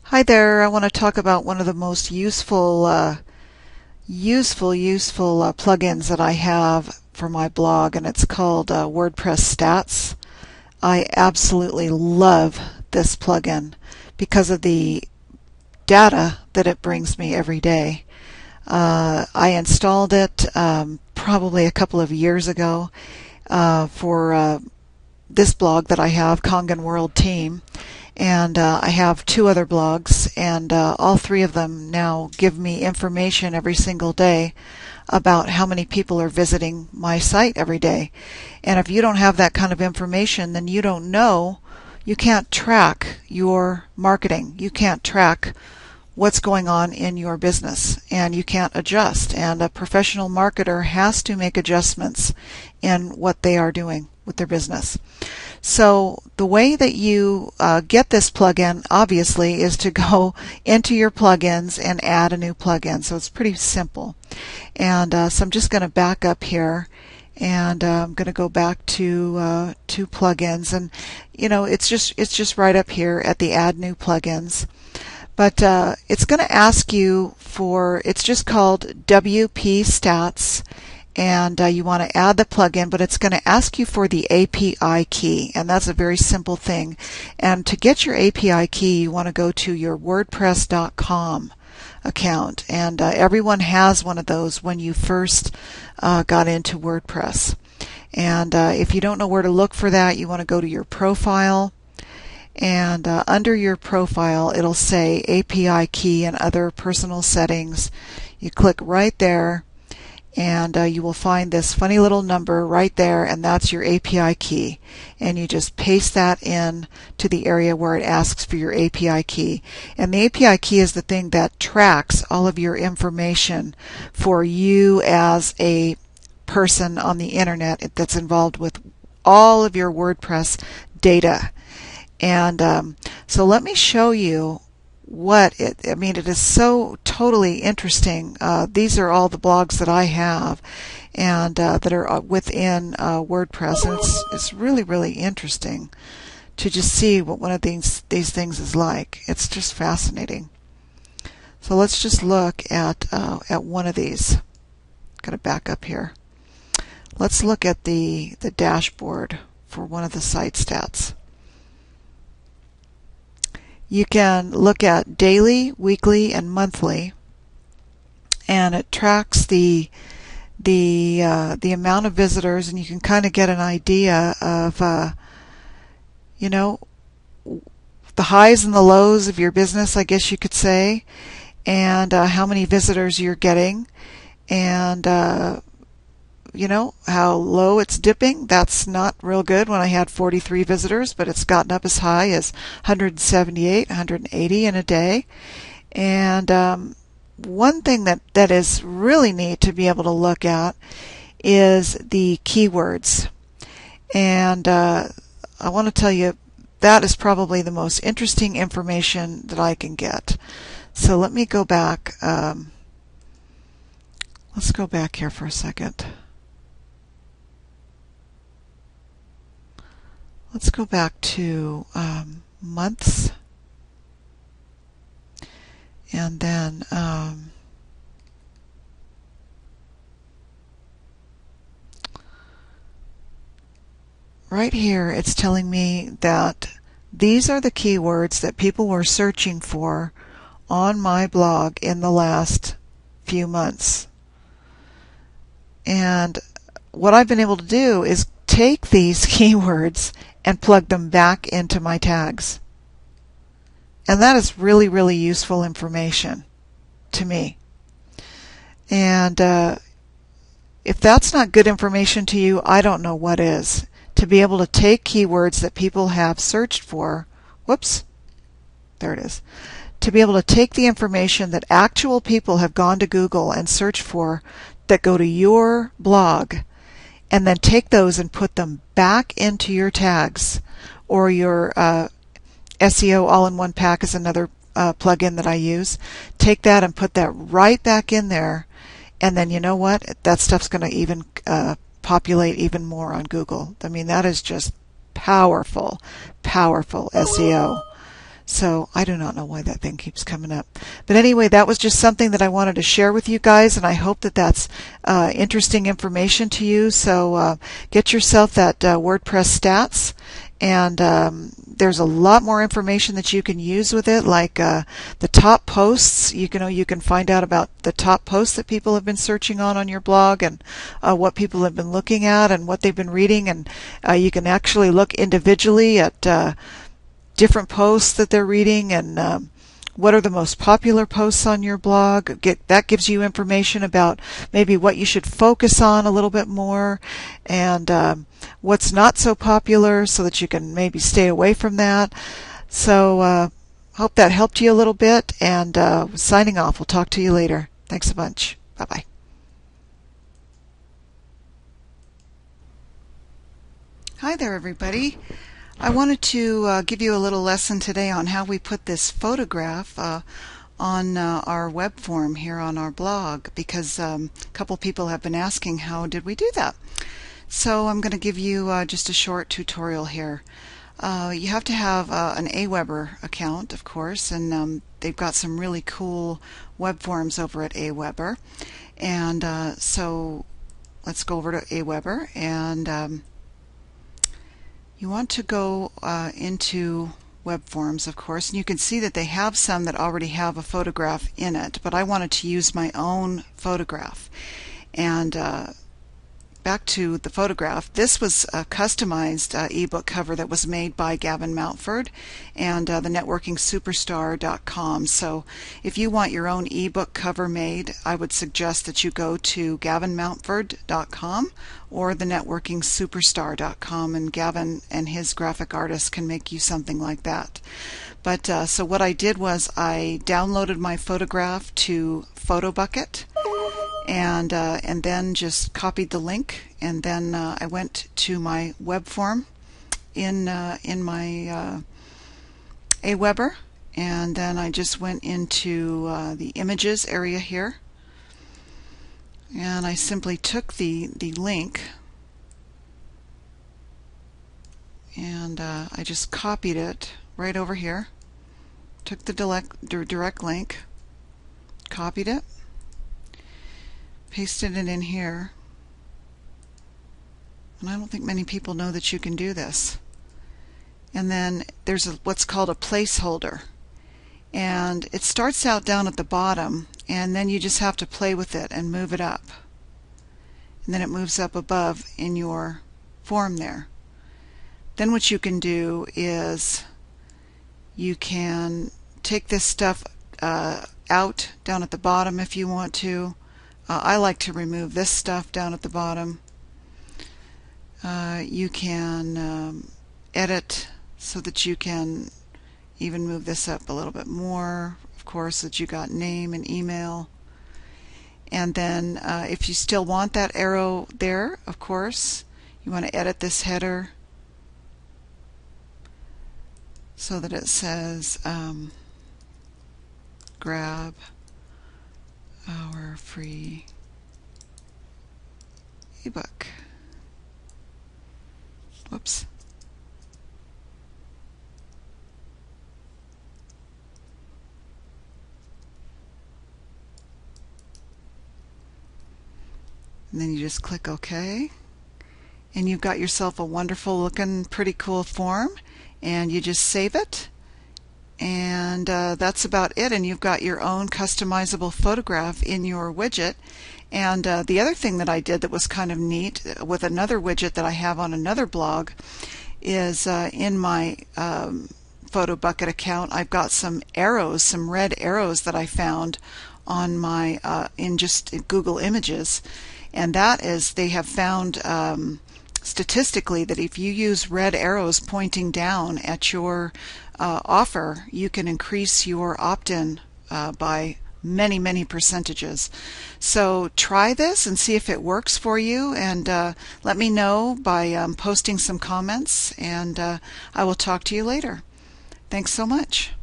Hi there. I want to talk about one of the most useful plugins that I have for my blog, and it's called WordPress Stats. I absolutely love this plugin because of the data that it brings me every day. I installed it probably a couple of years ago for this blog that I have, Kangen World Team. And I have two other blogs, and all three of them now give me information every single day about how many people are visiting my site every day. And if you don't have that kind of information, then you don't know, you can't track your marketing. You can't track what's going on in your business, and you can't adjust. And a professional marketer has to make adjustments in what they are doing with their business. So the way that you get this plugin, obviously, is to go into your plugins and add a new plugin. So it's pretty simple. And so I'm just going to back up here, and I'm going to go back to plugins, and it's just right up here at the Add New Plugins. But it's going to ask you for, it's just called WP Stats. And you want to add the plugin, but it's going to ask you for the API key, and that's a very simple thing. And to get your API key, you want to go to your WordPress.com account, and everyone has one of those when you first got into WordPress. And if you don't know where to look for that, you want to go to your profile, and under your profile it'll say API key and other personal settings. You click right there, and you will find this funny little number right there, and that's your API key. And you just paste that in to the area where it asks for your API key. And the API key is the thing that tracks all of your information for you as a person on the internet that's involved with all of your WordPress data. And so let me show you it is so totally interesting. These are all the blogs that I have, and that are within WordPress, and it's really, really interesting to just see what one of these things is like. It's just fascinating. So let's just look at one of these. Got to back up here. Let's look at the dashboard for one of the site stats. You can look at daily, weekly, and monthly, and it tracks the amount of visitors, and you can kind of get an idea of the highs and the lows of your business, I guess you could say, and how many visitors you're getting, and how low it's dipping. That's not real good when I had 43 visitors, but it's gotten up as high as 178, 180 in a day. And one thing that is really neat to be able to look at is the keywords. And I want to tell you, that is probably the most interesting information that I can get. So let me go back. Let's go back here for a second. Let's go back to months, and then right here it's telling me that these are the keywords that people were searching for on my blog in the last few months. And what I've been able to do is take these keywords and plug them back into my tags. And that is really, really useful information to me. And if that's not good information to you, I don't know what is. To be able to take keywords that people have searched for, whoops, there it is. To be able to take the information that actual people have gone to Google and searched for that go to your blog, and then take those and put them back into your tags, or your SEO all-in-one pack is another plugin that I use. Take that and put that right back in there, and then you know what? That stuff's going to even populate even more on Google. I mean, that is just powerful, powerful SEO. So I do not know why that thing keeps coming up. But anyway, that was just something that I wanted to share with you guys, and I hope that that's interesting information to you. So get yourself that WordPress stats, and there's a lot more information that you can use with it, like the top posts. You can find out about the top posts that people have been searching on your blog, and what people have been looking at and what they've been reading, and you can actually look individually at different posts that they're reading, and what are the most popular posts on your blog. That gives you information about maybe what you should focus on a little bit more, and what's not so popular, so that you can maybe stay away from that. So hope that helped you a little bit, and signing off. We'll talk to you later. Thanks a bunch. Bye-bye. Hi there, everybody. I wanted to give you a little lesson today on how we put this photograph on our web form here on our blog, because a couple people have been asking how did we do that. So I'm going to give you just a short tutorial here. You have to have an Aweber account, of course, and they've got some really cool web forms over at Aweber. And so let's go over to Aweber, and you want to go into web forms, of course, and you can see that they have some that already have a photograph in it, but I wanted to use my own photograph. And back to the photograph. This was a customized ebook cover that was made by Gavin Mountford and the networkingsuperstar.com. So if you want your own ebook cover made, I would suggest that you go to gavinmountford.com or the networkingsuperstar.com, and Gavin and his graphic artist can make you something like that. But so what I did was I downloaded my photograph to PhotoBucket, and then just copied the link, and then I went to my web form in my Aweber, and then I just went into the images area here, and I simply took the link, and I just copied it right over here, took the direct link, copied it, pasted it in here, and I don't think many people know that you can do this. And then there's what's called a placeholder, and it starts out down at the bottom, and then you just have to play with it and move it up, and then it moves up above in your form there. Then what you can do is you can take this stuff out down at the bottom if you want to. I like to remove this stuff down at the bottom. You can edit so that you can even move this up a little bit more, of course, that you got name and email. And then if you still want that arrow there, of course, you want to edit this header so that it says grab our free ebook. Whoops. And then you just click OK, and you've got yourself a wonderful looking, pretty cool form, and you just save it, and that's about it. And you've got your own customizable photograph in your widget. And the other thing that I did that was kind of neat with another widget that I have on another blog is in my PhotoBucket account, I've got some arrows, some red arrows that I found on my in Google Images, and that is, they have found statistically that if you use red arrows pointing down at your offer, you can increase your opt-in by many percentages. So try this and see if it works for you, and let me know by posting some comments, and I will talk to you later. Thanks so much.